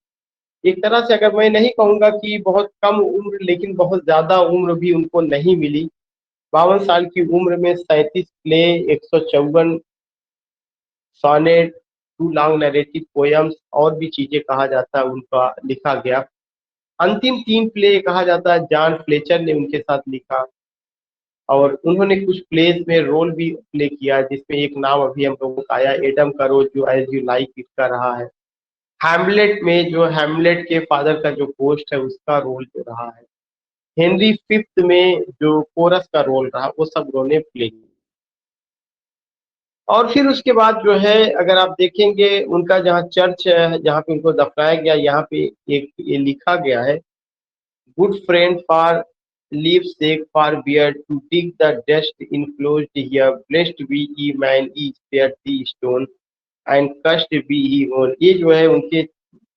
एक तरह से अगर मैं नहीं कहूंगा कि बहुत कम उम्र, लेकिन बहुत ज्यादा उम्र भी उनको नहीं मिली। 52 साल की उम्र में 37 play, 154 sonnet, 2 long narrative poems और भी चीजें कहा जाता है उनका लिखा गया। अंतिम 3 प्ले कहा जाता है जॉन फ्लेचर ने उनके साथ लिखा, और उन्होंने कुछ प्लेस में रोल भी प्ले किया, जिसमें एक नाम अभी हम लोगों का आया, एडम करो, जो एज यू लाइक इट का रहा है। हैमलेट में जो हैमलेट के फादर का जो पोस्ट है उसका रोल जो रहा है। हेनरी फिफ्थ में जो कोरस का रोल रहा, वो सब उन्होंने प्ले किया। और फिर उसके बाद जो है अगर आप देखेंगे उनका जहाँ चर्च है, जहाँ पे उनको दफनाया गया, यहाँ पे एक ये लिखा गया है, good friend for leave sake for bear to dig the dust enclosed here, blessed be ye man ye spare the stone and curst be he hole. ये जो है उनके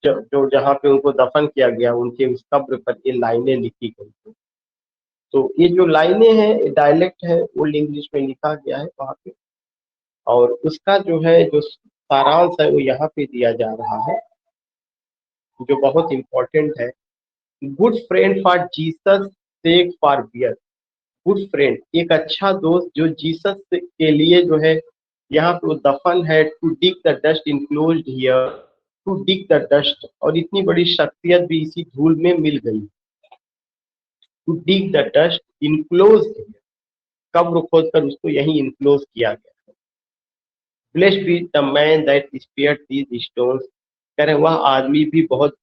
जो जहाँ पे उनको दफन किया गया, उनके उस कब्र पर ये लाइनें लिखी गई थी। तो ये जो लाइनें हैं डायलेक्ट है, ओल्ड इंग्लिश में लिखा गया है वहाँ पे, और उसका जो है जो सारांश है वो यहाँ पे दिया जा रहा है, जो बहुत इंपॉर्टेंट है। Good friend for Jesus sake for bear. Good friend, एक अच्छा दोस्त जो जीसस के लिए जो है यहाँ पे वो दफन है। To dig the dust enclosed here, to dig the dust, और इतनी बड़ी शख्सियत भी इसी धूल में मिल गई। To dig the dust enclosed, कब्र खोद कर उसको यही इनक्लोज किया गया। Blessed be the man that spared these stones, कह रहे वह आदमी भी बहुत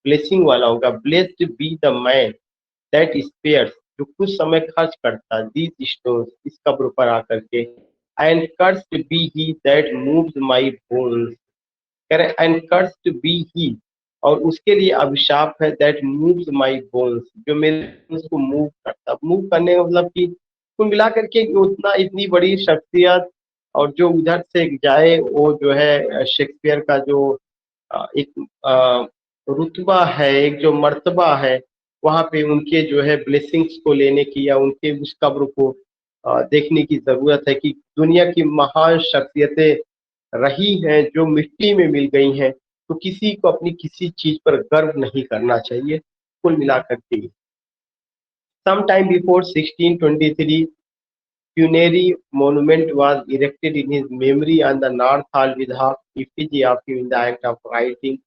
ब्लेसिंग वाला होगा। Blessed be the man that spares, जो कुछ समय खर्च करता दीज स्टोन्स, इस कब्र पर आकर के। And cursed be he that moves my bones, कह रहे एंड कर्स्ड बी ही, और उसके लिए अभिशाप है, दैट मूव्स माय बोन्स, जो मेरे bones को मूव करता। मूव करने का मतलब कि कुल मिला करके उतना इतनी बड़ी शख्सियत, और जो उधर से जाए वो जो है शेक्सपियर का जो एक रुतबा है, एक जो मर्तबा है, वहाँ पे उनके जो है ब्लेसिंग्स को लेने की या उनके उस कब्र को देखने की जरूरत है कि दुनिया की महान शख्सियतें रही हैं जो मिट्टी में मिल गई हैं। तो किसी को अपनी किसी चीज पर गर्व नहीं करना चाहिए कुल मिलाकर के। Sometime before 1623, funerary monument was erected in his memory on the North Hall with half effigy of him in the act of writing.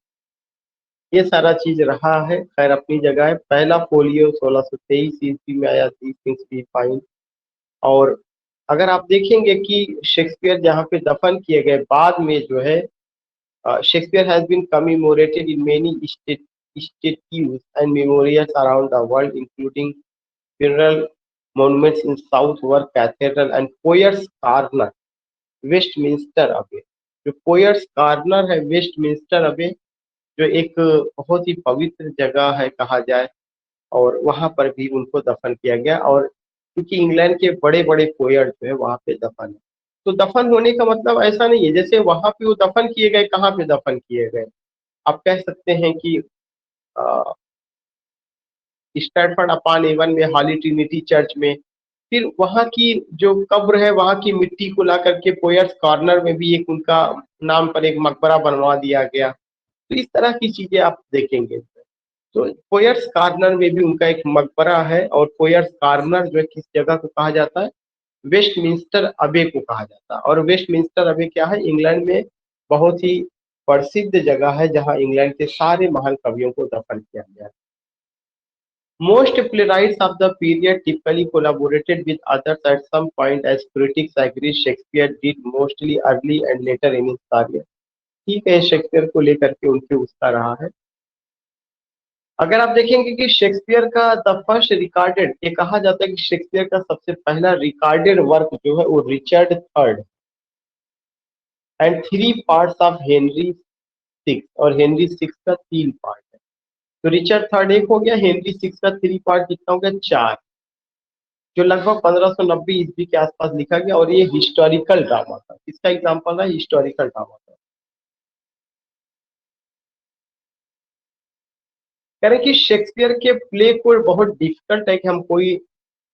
ये सारा चीज रहा है, खैर अपनी जगह है। पहला फोलियो 1623 ईस्वी में आया, these things we find। और अगर आप देखेंगे कि शेक्सपियर जहाँ पे दफन किए गए, बाद में जो है Shakespeare has been commemorated in many statues and memorials around the world, including funeral monuments in Southwark Cathedral and Poets Corner, Westminster अबे। जो पोयट्स कॉर्नर है वेस्टमिंस्टर अबे, जो एक बहुत ही पवित्र जगह है कहा जाए, और वहां पर भी उनको दफन किया गया। और क्योंकि इंग्लैंड के बड़े बड़े पोएट जो है वहां पे दफन है, तो दफन होने का मतलब ऐसा नहीं है जैसे वहां पे वो दफन किए गए, कहाँ पे दफन किए गए, आप कह सकते हैं कि स्टैटफोर्ड अपॉन एवन में हॉली ट्रिनिटी चर्च में। फिर वहाँ की जो कब्र है, वहाँ की मिट्टी को ला करके पोयट्स कॉर्नर में भी एक उनका नाम पर एक मकबरा बनवा दिया गया। तो इस तरह की चीजें आप देखेंगे। तो पोयट्स कॉर्नर में भी उनका एक मकबरा है, और पोयट्स कॉर्नर जो है किस जगह को कहा जाता है, वेस्टमिंस्टर अबे को कहा जाता है। और वेस्टमिंस्टर अबे क्या है, इंग्लैंड में बहुत ही प्रसिद्ध जगह है जहाँ इंग्लैंड के सारे महान कवियों को दफन किया गया है। Most playwrights of the period typically collaborated with others at some point, as critics agree Shakespeare did mostly early and later in his career। ठीक है, शेक्सपियर को लेकर के उनके उसका रहा है। अगर आप देखेंगे कि शेक्सपियर का द फर्स्ट रिकॉर्डेड, ये कहा जाता है कि शेक्सपियर का सबसे पहला रिकॉर्डेड वर्क जो है वो Richard third and 3 parts of Henry six, और हेनरी सिक्स का 3 पार्ट है। तो रिचर्ड थर्ड एक हो गया, हेनरी सिक्स का 3 पार्ट कितना हो गया, 4, जो लगभग 1590 ईस्वी के आसपास लिखा गया। और ये हिस्टोरिकल ड्रामा था। इसका एग्जाम्पल है हिस्टोरिकल ड्रामा था। कह रहे कि शेक्सपियर के प्ले को बहुत डिफिकल्ट है कि हम कोई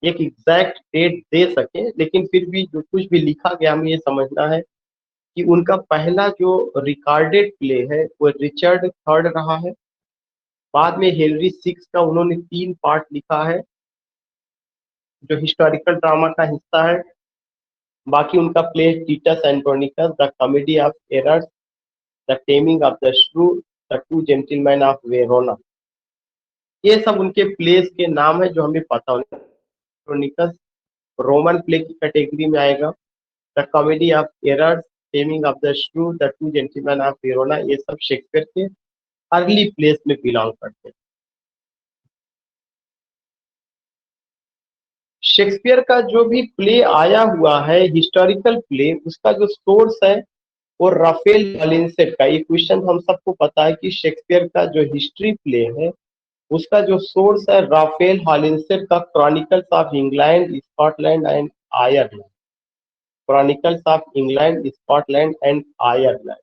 एक एग्जैक्ट डेट दे सके, लेकिन फिर भी जो कुछ भी लिखा गया हमें ये समझना है कि उनका पहला जो रिकॉर्डेड प्ले है वो रिचर्ड थर्ड रहा है। बाद में हेनरी सिक्स का उन्होंने 3 पार्ट लिखा है जो हिस्टोरिकल ड्रामा का हिस्सा है। बाकी उनका play Titus Andronicus, the comedy of errors, the taming of the shrew, the two gentlemen of Verona, ये सब उनके प्लेस के नाम है जो हमें पता होना। एंटोनिकस रोमन प्ले की कैटेगरी में आएगा। The comedy of errors, taming of the shrew, the two gentlemen of Verona, ये सब शेक्सपियर के अर्ली प्लेस में बिलोंग करते हैं। शेक्सपियर का जो भी प्ले आया हुआ है हिस्टोरिकल प्ले, उसका जो सोर्स है वो राफेल हॉलिंसेट का। ये क्वेश्चन हम सबको पता है कि शेक्सपियर का जो हिस्ट्री प्ले है उसका जो सोर्स है राफेल हॉलिंसेट का chronicles of England, Scotland and Ireland. Chronicles of England, Scotland and Ireland,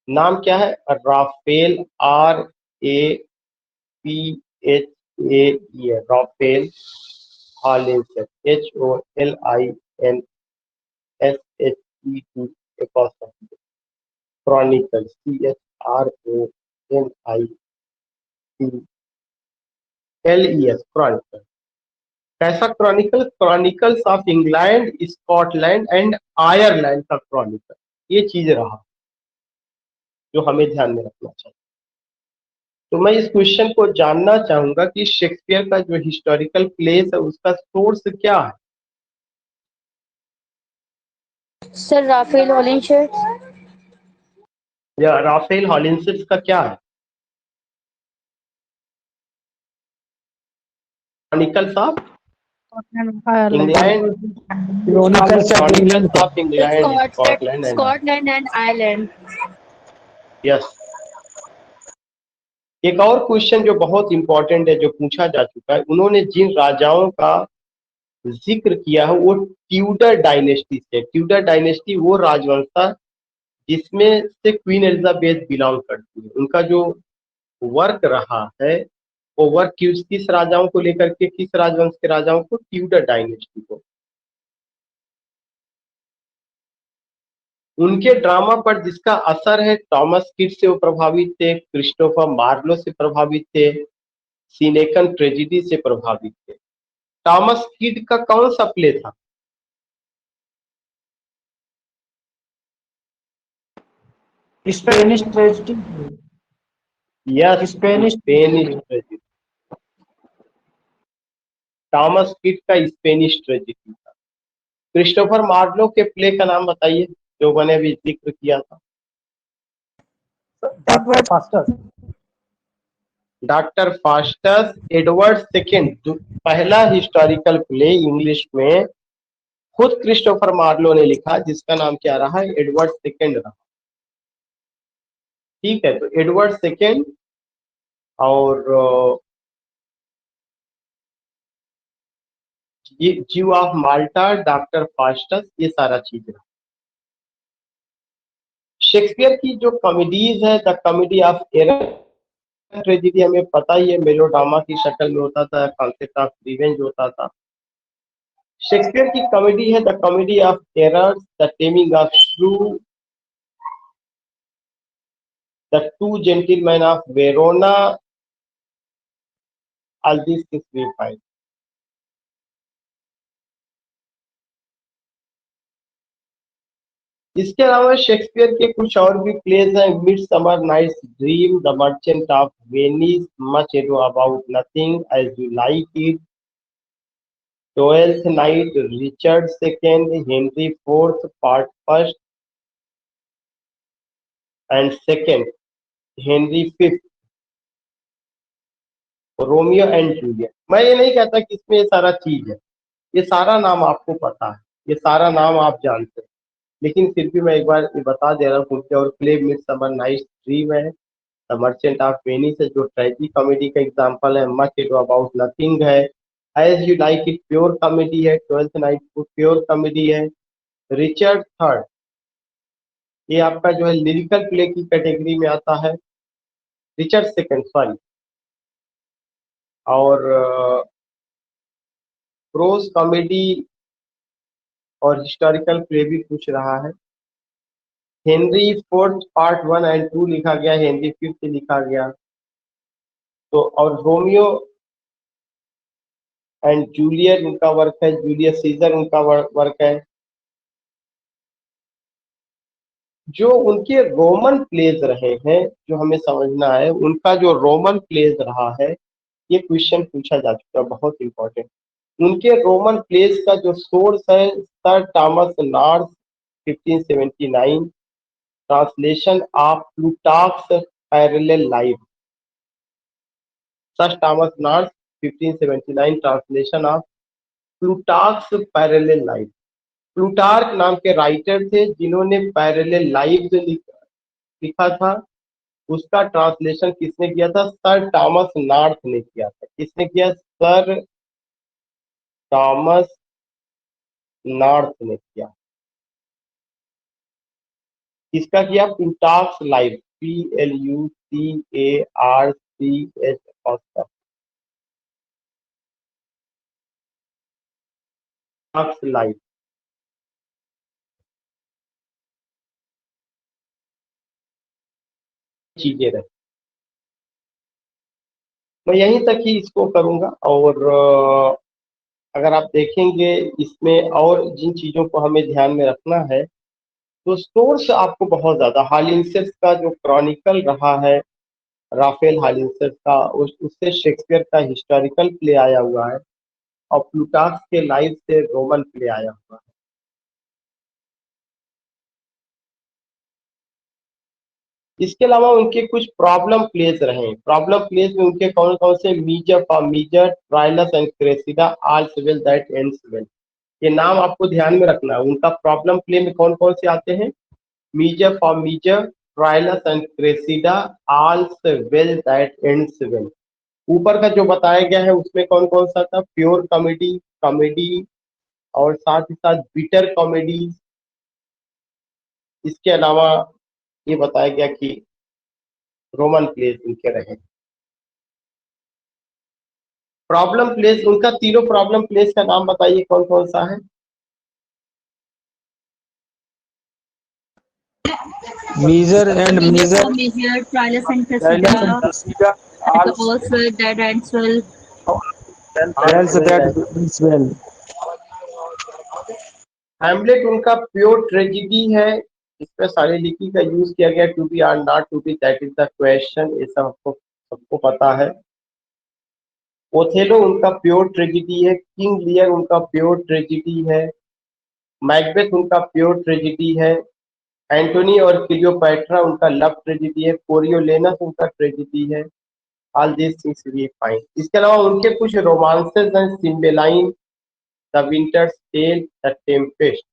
नाम क्या है, Raphael, RAPHAE, Raphael Holinshed, HOLINSHET। Chronicle, CHRONICLES, chronicle. कैसा chronicle? Chronicles of England, Scotland and Ireland का क्रॉनिकल। ये चीज रहा जो हमें ध्यान में रखना चाहिए। तो मैं इस क्वेश्चन को जानना चाहूंगा कि शेक्सपियर का जो हिस्टोरिकल प्लेस है उसका सोर्स क्या है? Sir Raphael Holinshed. या राफेल हॉलिंसिस का क्या है? Chronicles of Ireland. England, Chronicles of England, chronicles of England, Scotland and Scotland and Ireland. Yes. एक और क्वेश्चन जो बहुत इंपॉर्टेंट है, जो पूछा जा चुका है, उन्होंने जिन राजाओं का जिक्र किया है वो ट्यूडर डायनेस्टी से। ट्यूडर डायनेस्टी वो राजवंश था जिसमें से क्वीन एलिजाबेथ बिलोंग करती है। उनका जो वर्क रहा है वो वर्क किस राजाओं को लेकर के, किस राजवंश के राजाओं को? ट्यूडर डायनेस्टी को। उनके ड्रामा पर जिसका असर है, थॉमस किड से वो प्रभावित थे, क्रिस्टोफर मार्लो से प्रभावित थे, सीनेकन ट्रेजिडी से प्रभावित थे। थॉमस किड का कौन सा प्ले था? Spanish tragedy, yes, Spanish Spanish tragedy. Thomas kid का स्पेनिश ट्रेजिडी था। क्रिस्टोफर मार्लो के प्ले का नाम बताइए जो मैंने अभी जिक्र किया था। Dr. Faustus. Doctor Faustus, Edward second. पहला हिस्टोरिकल प्ले इंग्लिश में खुद क्रिस्टोफर मार्लो ने लिखा जिसका नाम क्या रहा? एडवर्ड सेकेंड रहा। ठीक है, तो एडवर्ड सेकेंड और जीव ऑफ माल्टा, डॉक्टर फास्टस, ये सारा चीज रहा। शेक्सपियर की जो कॉमेडीज है, the comedy of error tragedy, हमें पता ही है मेलोड्रामा की शक्ल में होता था, कॉन्सेप्ट ऑफ रिवेंज होता था। शेक्सपियर की कॉमेडी है the comedy of errors, the taming of shrew, the two gentlemen of Verona, all this is we find. इसके अलावा शेक्सपियर के कुछ और भी प्लेज हैं। Midsummer nights dream, the merchant of Venice, much ado about nothing, as you like it, twelfth night, Richard second, Henry fourth part first and second, Henry fifth, Romeo and Juliet. मैं ये नहीं कहता कि इसमें ये सारा चीज है, ये सारा नाम आपको पता है, ये सारा नाम आप जानते हैं, लेकिन फिर भी मैं एक बार ये बता दे रहा हूँ। कुछ और प्ले मिडसमर नाइट्स ड्रीम है, द मर्चेंट ऑफ वेनिस है जो ट्रेजिक कॉमेडी का एग्जांपल है, मच एडो अबाउट नथिंग है, As you like It pure comedy है, ट्वेल्थ नाइट प्योर कॉमेडी है, रिचर्ड थर्ड ये आपका जो है लिरिकल प्ले की कैटेगरी में आता है, रिचर्ड सेकंड सॉरी, और प्रोज कॉमेडी और हिस्टोरिकल प्ले भी पूछ रहा है। हेनरी फोर्थ पार्ट 1 एंड 2 लिखा गया, हेनरी फिफ्थ लिखा गया। तो और रोमियो एंड जूलियट उनका वर्क है, जूलियस सीजर उनका वर्क है। जो उनके रोमन प्लेज रहे हैं, जो हमें समझना है, उनका जो रोमन प्लेज रहा है, ये क्वेश्चन पूछा जा चुका है, बहुत इंपॉर्टेंट। उनके रोमन प्लेस का जो सोर्स है, sir Thomas north 1579, translation of प्लूटार्क्स parallel life. Sir Thomas north 1579, translation of प्लूटार्क्स parallel life. Plutarch नाम के राइटर थे जिन्होंने पैरेलल लाइफ जो लिखा था, उसका ट्रांसलेशन किसने किया था? सर थॉमस नॉर्थ ने किया था। किसने किया? सर थॉमस नॉर्थ ने किया। किसका किया? प्लूटार्क्स लाइफ, PLUTARCH, प्लूटार्क्स लाइफ। चीजें रहे। मैं यहीं तक ही इसको करूंगा, और अगर आप देखेंगे इसमें और जिन चीजों को हमें ध्यान में रखना है, तो सोर्स आपको बहुत ज्यादा हॉलिंसस का जो क्रॉनिकल रहा है, राफेल हॉलिंसस का, उससे शेक्सपियर का हिस्टोरिकल प्ले आया हुआ है, और प्लूटार्क के लाइफ से रोमन प्ले आया हुआ है। इसके अलावा उनके कुछ प्रॉब्लम प्लेस रहे। प्रॉब्लम प्लेस में उनके कौन कौन से? Measure, measure, Troilus and Cressida, all's well that ends well. ये नाम आपको ध्यान में रखना है। उनका प्रॉब्लम प्ले में कौन कौन से आते हैं? Measure, measure, Troilus and Cressida, all's well that ends well. ऊपर का जो बताया गया है उसमें कौन कौन सा था? प्योर कॉमेडी, कॉमेडी, और साथ ही साथ बिटर कॉमेडी। इसके अलावा ये बताया गया कि रोमन प्लेस उनके रहे। प्रॉब्लम प्लेस, उनका तीनों प्रॉब्लम प्लेस का नाम बताइए कौन कौन सा है? Measure and measure. Measure, Trials and Trials and Cressida, procedure. Suppose that ends well. Else that ends well. Hamlet उनका प्योर ट्रेजिडी है। इसमें सारे लिखी का यूज किया गया, to be or not to be, that is the question. ये सब आपको सबको पता है। ओथेलो उनका प्योर ट्रेजिडी है। किंग लियर उनका प्योर ट्रेजिडी है। मैकबेथ उनका प्योर ट्रेजिडी है। एंटोनी और क्लियोपैट्रा उनका लव ट्रेजिडी है। कोरियोलेनस उनका ट्रेजिडी है। All this things we find. इसके अलावा उनके कुछ रोमांसेस हैं। Cymbeline, the winter's tale, the tempest.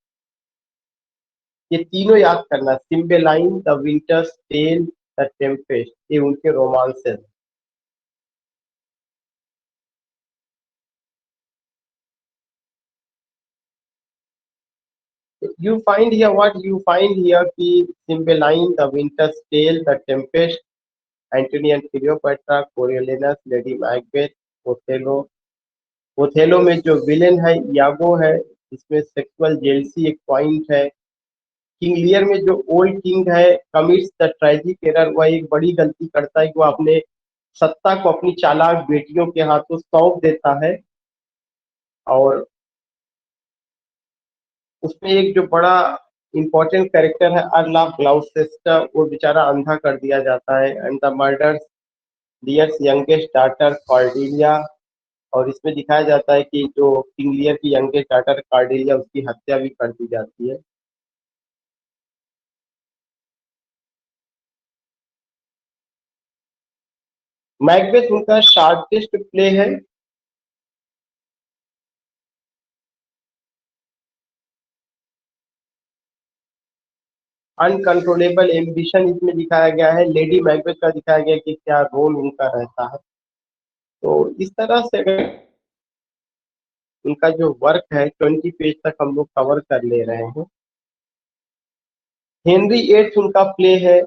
ये तीनों याद करना। Cymbeline, the winter's tale, the tempest, ये उनके romances. You find here what you find here कि Cymbeline, the Winter's Tale, the Tempest, Antony and Cleopatra, Coriolanus, Lady Macbeth, Othello. Othello में जो villain है यागो है, इसमें सेक्सुअल जेलसी एक point है। किंग लियर में जो ओल्ड किंग है कमिट्स द ट्रेजिक एरर, वह एक बड़ी गलती करता है कि वह अपने सत्ता को अपनी चालाक बेटियों के हाथों सौंप देता है, और उसमें एक जो बड़ा इंपॉर्टेंट कैरेक्टर है अर्लाफ ग्लाउसेस्टर, वो बेचारा अंधा कर दिया जाता है। And the murders Lear's youngest daughter Cordelia, और इसमें दिखाया जाता है कि जो किंग लियर की यंगेस्ट डॉटर कॉर्डेलिया, उसकी हत्या भी कर दी जाती है। मैकबेथ उनका शॉर्टेस्ट प्ले है। अनकंट्रोलेबल एम्बिशन इसमें दिखाया गया है। लेडी मैकबेथ का दिखाया गया कि क्या रोल उनका रहता है। तो इस तरह से अगर उनका जो वर्क है 20 पेज तक हम लोग कवर कर ले रहे हैं। हेनरी एट्थ उनका प्ले है।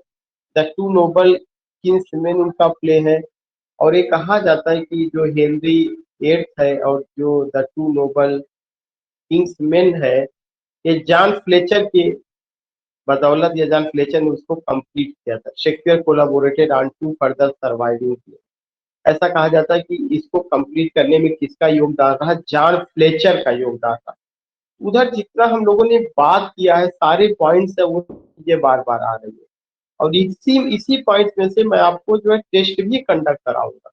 द टू नोबल किंग्समैन उनका प्ले है। और ये कहा जाता है कि जो हेनरी एट्थ है और जो द टू नोबल किंग्समैन है, ये जॉन फ्लेचर के बदौलत, या जॉन फ्लेचर ने उसको कंप्लीट किया था। Shakespeare collaborated on two further surviving. ऐसा कहा जाता है कि इसको कंप्लीट करने में किसका योगदान रहा? जॉन फ्लेचर का योगदान रहा। उधर जितना हम लोगों ने बात किया है, सारे पॉइंट्स है वो चीजें बार बार आ रही है, और इसी पॉइंट्स में से मैं आपको जो है टेस्ट भी कंडक्ट कराऊंगा।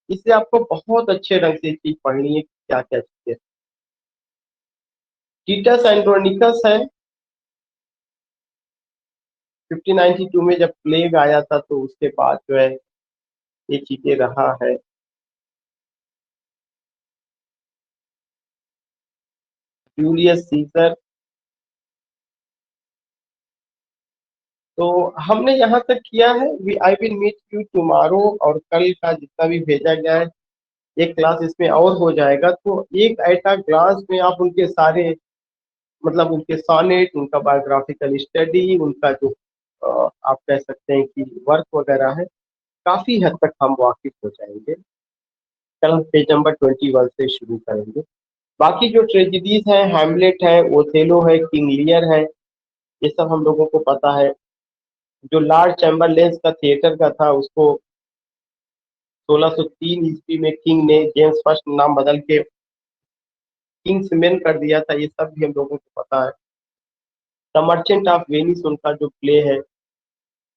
इससे आपको बहुत अच्छे ढंग से चीज पढ़नी है, क्या क्या चीजें। टीटस एंड्रोनिकस है। 1592 में जब प्लेग आया था, तो उसके बाद जो है ये चीजें रहा है। Julius Caesar. तो हमने यहाँ तक किया है। I will meet you tomorrow, और कल का जितना भी भेजा गया है एक क्लास इसमें और हो जाएगा। तो एक एट अ ग्लांस में आप उनके सारे, मतलब उनके सॉनेट, उनका बायोग्राफिकल स्टडी, उनका जो आप कह सकते हैं कि वर्क वगैरह है, काफी हद तक हम वाकिफ हो जाएंगे। कल हम पेज नंबर 21 से शुरू करेंगे। बाकी जो ट्रेजिडीज हैं, हैमलेट है, ओथेलो है, किंग लियर है, ये सब हम लोगों को पता है। जो लॉर्ड चैम्बरलेन का थिएटर का था उसको 1603 ईस्वी में किंग ने जेम्स फर्स्ट नाम बदल के किंग्स मैन कर दिया था, ये सब भी हम लोगों को पता है। द मर्चेंट ऑफ वेनिस उनका जो प्ले है,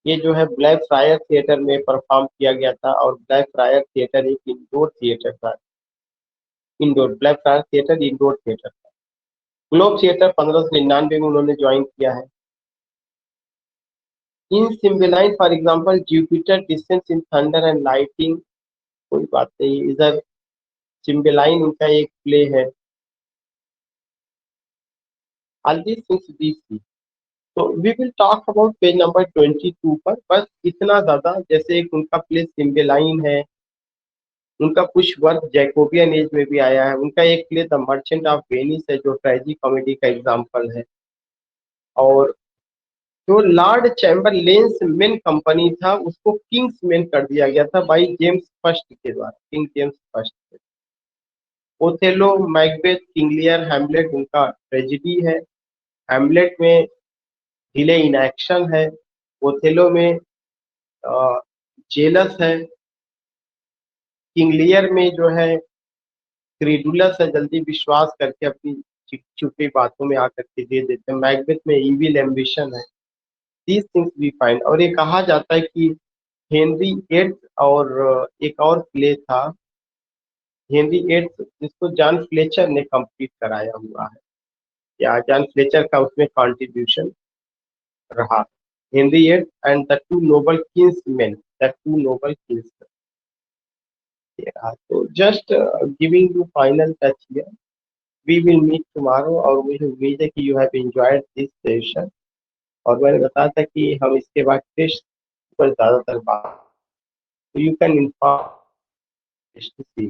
ये जो है ब्लैक फ्रायर थिएटर में परफॉर्म किया गया था, और ब्लैक फ्रायर थिएटर एक इंडोर थिएटर था। Indoor black friar theatre indoor theatre था। ग्लोब थिएटर 1599 में उन्होंने ज्वाइन किया है। In Cymbeline for example Jupiter descends in thunder and lighting, कोई बात नहीं, इधर सिम्बलाइन उनका एक प्ले है। All these things we see. तो we will talk about page number 22 पर, बस इतना ज्यादा। जैसे एक उनका प्ले सिम्बलाइन है, उनका कुछ वर्क जैकोबियन एज में भी आया है। उनका एक play the merchant of Venice है जो ट्रेजिक कॉमेडी का एग्जाम्पल है। और जो लॉर्ड चैम्बरलेन्स मेन कंपनी था उसको किंग्स मेन कर दिया गया था बाई जेम्स फर्स्ट के द्वारा, king James first. Othello, Macbeth, King Lear, Hamlet उनका ट्रेजिडी है। हैमलेट में डिले इन एक्शन है, ओथेलो में जेलस है, किंग लियर में जो है क्रीडुलस है, जल्दी विश्वास करके अपनी छुपी बातों में आकर के दे देते हैं। मैकबेथ में इविल एम्बिशन है। These things we find. और ये कहा जाता है कि हेनरी एट्थ और एक और प्ले था हेनरी एट्थ, जिसको जॉन फ्लेचर ने कंप्लीट कराया हुआ है, या जॉन फ्लेचर का उसमें कंट्रीब्यूशन रहा। Henry eighth and the two noble kinsmen, the two noble kinsmen. तो just giving you final touch here. We will meet tomorrow, और मुझे उम्मीद है कि you have enjoyed this session. और मैंने बताया था कि हम इसके बाद टेस्ट पर ज़्यादातर बात, तो you can inform test C.